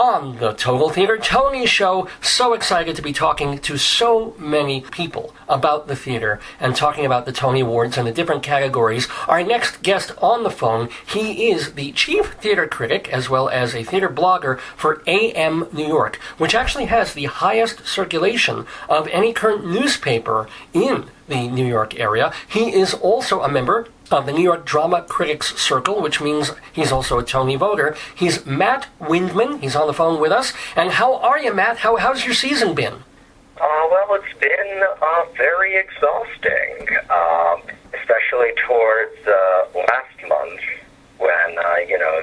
on the Total Theater Tony Show. So excited to be talking to so many people about the theater and talking about the Tony Awards and the different categories. Our next guest on the phone, he is the chief theater critic as well as a theater blogger for AM New York, which actually has the highest circulation of any current newspaper in the New York area. He is also a member of the New York Drama Critics Circle, which means he's also a Tony voter. He's Matt Windman. He's on the phone with us. And how are you, Matt? How's your season been? Well, it's been very exhausting, especially towards last month when,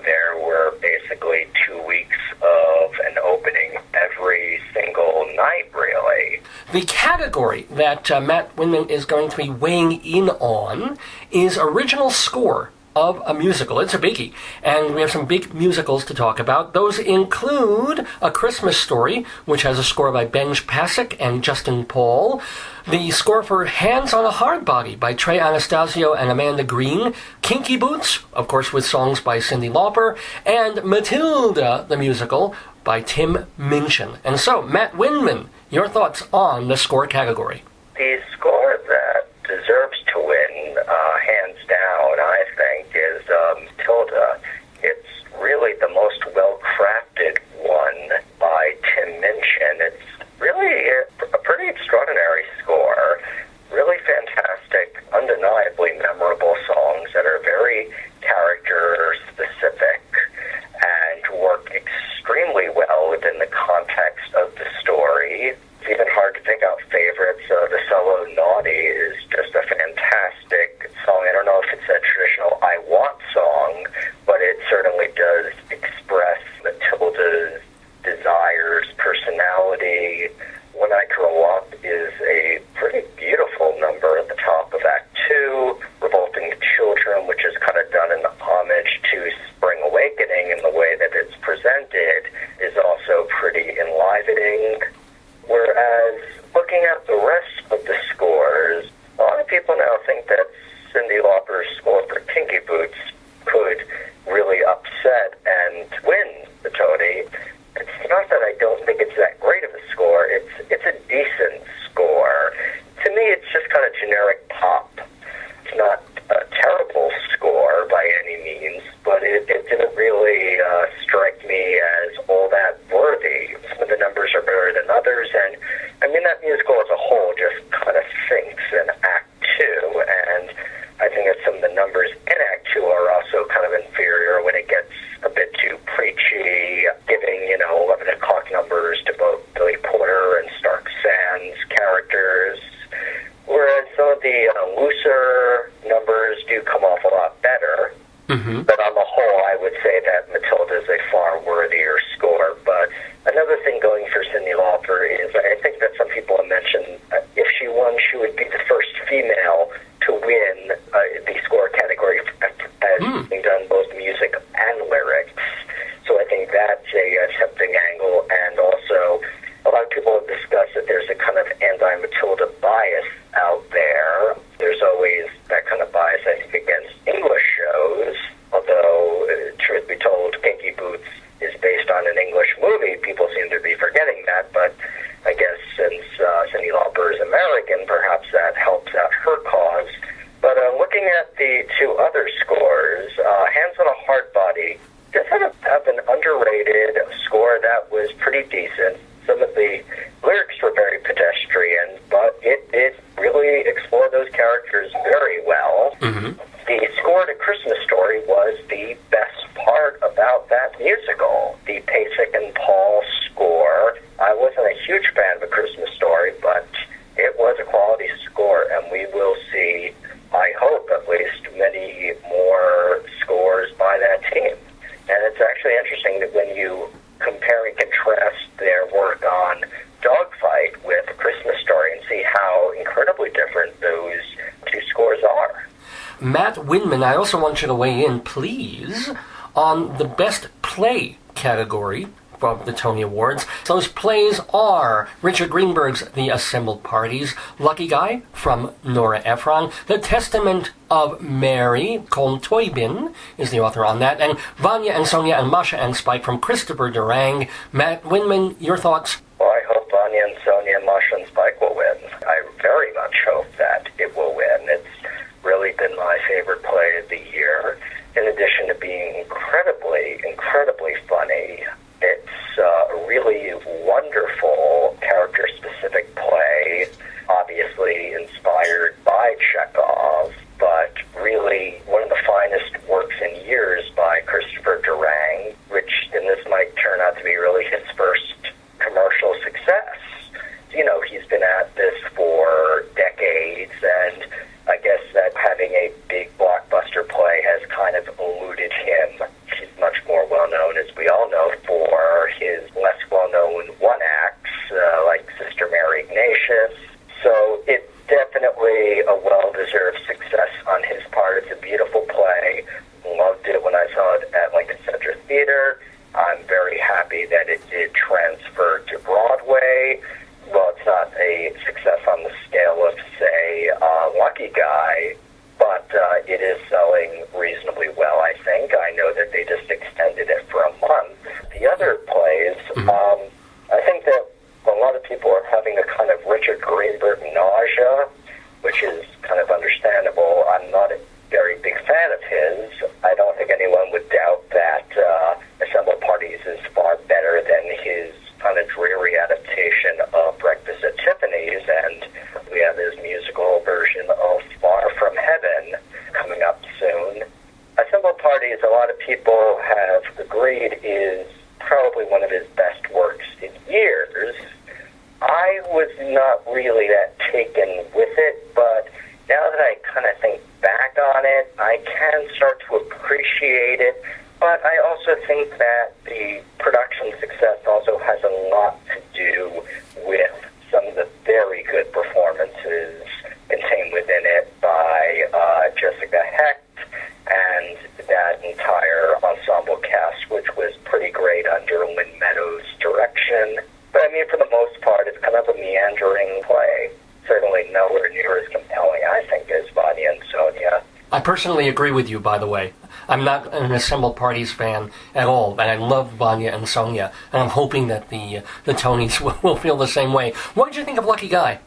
there were basically 2 weeks of an opening every single night, really. The category that Matt Windman is going to be weighing in on is original score of a musical. It's a biggie, and we have some big musicals to talk about. Those include A Christmas Story, which has a score by Benj Pasek and Justin Paul, the score for Hands on a Hard Body by Trey Anastasio and Amanda Green, Kinky Boots, of course with songs by Cyndi Lauper, and Matilda the Musical by Tim Minchin. And so, Matt Windman, your thoughts on the score category? The score that deserves to win, hands down, I think, is Matilda. It's really the most well-crafted one by Tim Minchin. It's really a pretty extraordinary score, really fantastic, undeniably memorable songs that are very character-specific and work extremely well within the context of the story. It's even hard to pick out favorites. The solo Naughty is just a fantastic song. I don't know if it's a traditional I Want song, but it certainly does express Matilda's desires, personality. When I Grow Up is a pretty beautiful number at the top of Act 2. Revolting Children, which is kind of done in homage to Spring Awakening in the way that it's presented, is also pretty enlivening. Whereas, looking at the rest of the scores, a lot of people now think that Cyndi Lauper's score for Kinky Boots could really upset and win the Tony. It's not that I don't think it's that great of a score. It's a decent score. To me, it's just kind of generic pop. It's not a terrible score by any means, but it didn't really strike me as all that worthy. Some of the numbers are better than others, and I mean that musical as a whole just kind of sinks in Act 2, and I think that some of the numbers in Act 2 are also kind of inferior when it gets a bit too preachy, giving, 11 o'clock numbers to both Billy Porter and Stark Sands characters, whereas some of the looser numbers do come off a lot better. Mm-hmm. But on the whole, I would say that Matilda is a far worthier score. But another thing going for Cyndi Lauper is I think that some people have mentioned if she won, she would be the first female to win the score category as being done both music and lyrics. So I think that's a tempting angle. And also, a lot of people have discussed that there's a kind of anti-Matilda bias out there. There's always that kind of bias, I think, against English shows, although, truth be told, Kinky Boots is based on an English movie. People seem to be forgetting that, but I guess since Cyndi Lauper is American, perhaps that helps out her cause. But looking at the two other scores, Hands on a Hard Body just have an underrated score that was pretty decent. Some of the lyrics were very pedestrian, but it really explored those characters very well. Mm-hmm. The score to Christmas Story was the best part about that musical. The Pasek and Paul score. I wasn't a huge fan of A Christmas Story, but it was a quality score, and we will see, I hope at least, many more scores by that team. And it's actually interesting that when you compare and contrast their work on Dogfight with A Christmas Story and see how incredibly different those two scores are. Matt Windman, I also want you to weigh in, please, on the Best Play category of the Tony Awards. Those plays are Richard Greenberg's The Assembled Parties, Lucky Guy from Nora Ephron, The Testament of Mary, Colm Toybin is the author on that, and Vanya and Sonia and Masha and Spike from Christopher Durang. Matt Windman, your thoughts? Well, I hope Vanya and Sonia and Masha and Spike will win. I very much hope that it will win. It's really been my favorite play of the year. In addition to being incredibly funny, it's a really wonderful character-specific play, obviously inspired by Chekhov, but really one of the finest works in years by Christopher Durang, which, and this might turn out to be really his first commercial success. You know, he's been at this for decades, and I guess that having a big blockbuster play has kind of eluded him. He's much more well-known, as we all know, for his less well-known one-acts, like Sister Mary Ignatius. So it's definitely a well-deserved success on his part. It's a beautiful play. Loved it when I saw it at Lincoln Center Theater. I'm very happy that it did transfer to Broadway. Well, it's not a success on the scale of, say, Lucky Guy, but it is selling reasonably well, I think. I know that they just extended it for a month. The other plays, I think that a lot of people are having a kind of Richard Greenberg nausea, which is kind of understandable. I'm not a very big fan of his. I don't think anyone would doubt that Assembled Parties is far better than his kind of dreary adaptation of Breakfast at Tiffany's, and we have his musical version of Far From Heaven coming up soon. Assembled Parties, a lot of people have agreed, is probably one of his best works in years. I was not really that taken with it, but now that I kind of think back on it, I can start to appreciate it. But I also think that the production success also has a lot to do with some of the very good performances contained within it by Jessica Hecht and that entire ensemble cast, which was pretty great under Lynn Meadows' direction. But I mean, for the most part, it's kind of a meandering play. Certainly nowhere near as compelling, I think, as Vanya and Sonia. I personally agree with you, by the way. I'm not an Assembled Parties fan at all, and I love Vanya and Sonia, and I'm hoping that the Tonys will feel the same way. What did you think of Lucky Guy?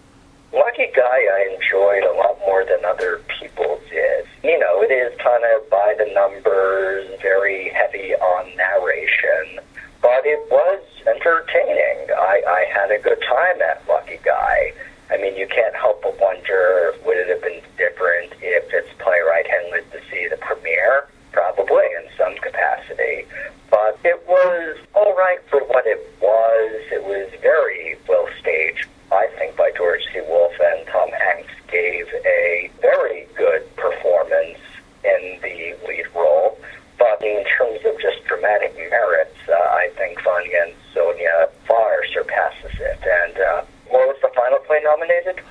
Lucky Guy I enjoyed a lot more than other people did. You know, it is kind of by the numbers, very heavy on narration, but it was entertaining. I had a good time at Lucky Guy. I mean, you can't help but wonder, would it have been different if its playwright hadn't lived to see the premiere? Probably, in some capacity. But it was all right for what it was. It was very well staged, I think, by George C. Wolfe, and Tom Hanks gave a very good performance in the lead role. But in terms of just dramatic merits, I think Vanya and Sonia far surpasses it. And what was the final play nominated?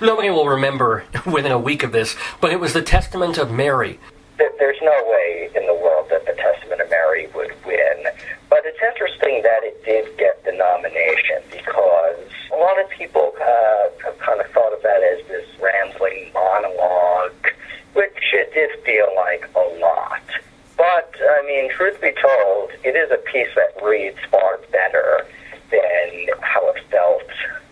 Nobody will remember within a week of this, but it was The Testament of Mary. There's no way in the world that The Testament of Mary would win. But it's interesting that it did get the nomination, because a lot of people have kind of thought of that as this rambling monologue, which it did feel like a lot. But, I mean, truth be told, it is a piece that reads far better than how it felt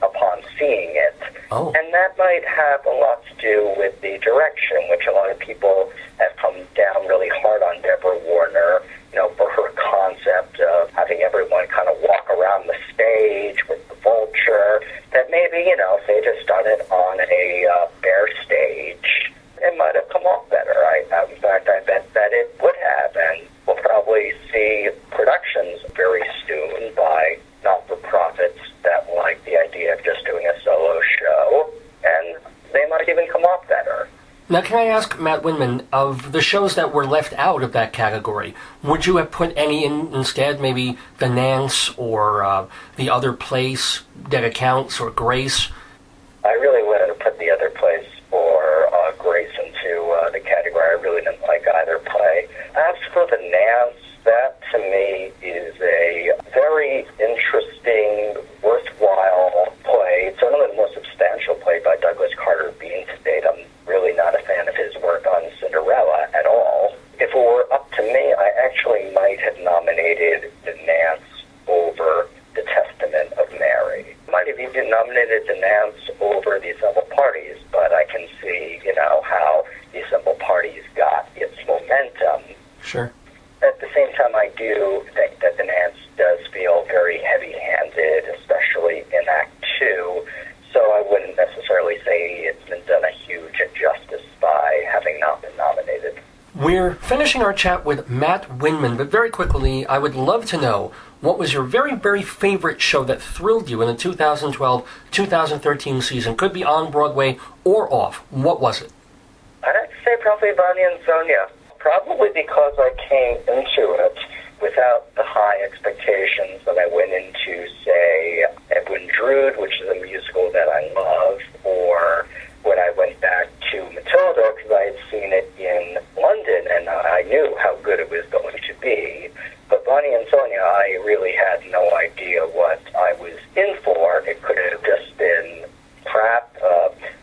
upon seeing it. Oh. And that might have a lot to do with the direction, which a lot of people have come down really hard on Deborah Warner, you know, for her concept of having everyone kind of walk around the stage with the vulture, that maybe, you know, if they just done it on a bare stage, it might have come off better. In fact, I bet that it would have, and we'll probably see productions very soon by not-for-profits that like the idea of just doing a solo show, and they might even come off better. Now, can I ask, Matt Windman, of the shows that were left out of that category, would you have put any in instead, maybe the Nance or The Other Place, Dead Accounts, or Grace? I really wouldn't have put The Other Place or Grace into the category. I really didn't like either play. As for the Nance, that to me is a nominated the Nance over the Testament of Mary. Might have even nominated the Nance over the Assembled Parties, but I can see, how the Assembled Parties got its momentum. Sure. At the same time, I do think that the Nance does feel very heavy-handed, especially in Act 2, so I wouldn't necessarily say it's been done a huge injustice by having not been nominated. We're finishing our chat with Matt Windman, but very quickly, I would love to know, what was your very, very favorite show that thrilled you in the 2012-2013 season? Could be on Broadway or off. What was it? I'd have to say probably Bonnie and Sonia. Probably because I came into it without the high expectations that I went into, say, Edwin Drood, which is a musical that I love, or when I went back to Matilda, because I had seen it in London and I knew how good it was going to be. But Bonnie and Sonia, I really had no idea what I was in for. It could have just been crap.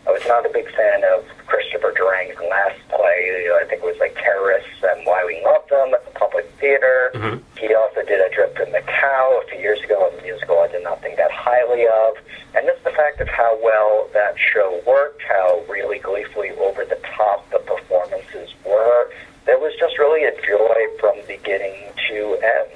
I was not a big fan of Christopher Durang's last play. I think it was like Terrorists and Why We Love Them at the Public Theater. Mm-hmm. He also did A Trip to Macau a few years ago, a musical I did not think that highly of. And just the fact of how well that show worked, how really gleefully over the top the performances were, there was just really a joy from beginning to end.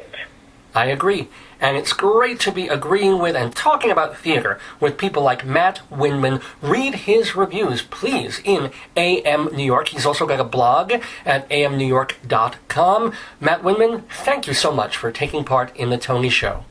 I agree. And it's great to be agreeing with and talking about theater with people like Matt Windman. Read his reviews, please, in AM New York. He's also got a blog at amnewyork.com. Matt Windman, thank you so much for taking part in The Tony Show.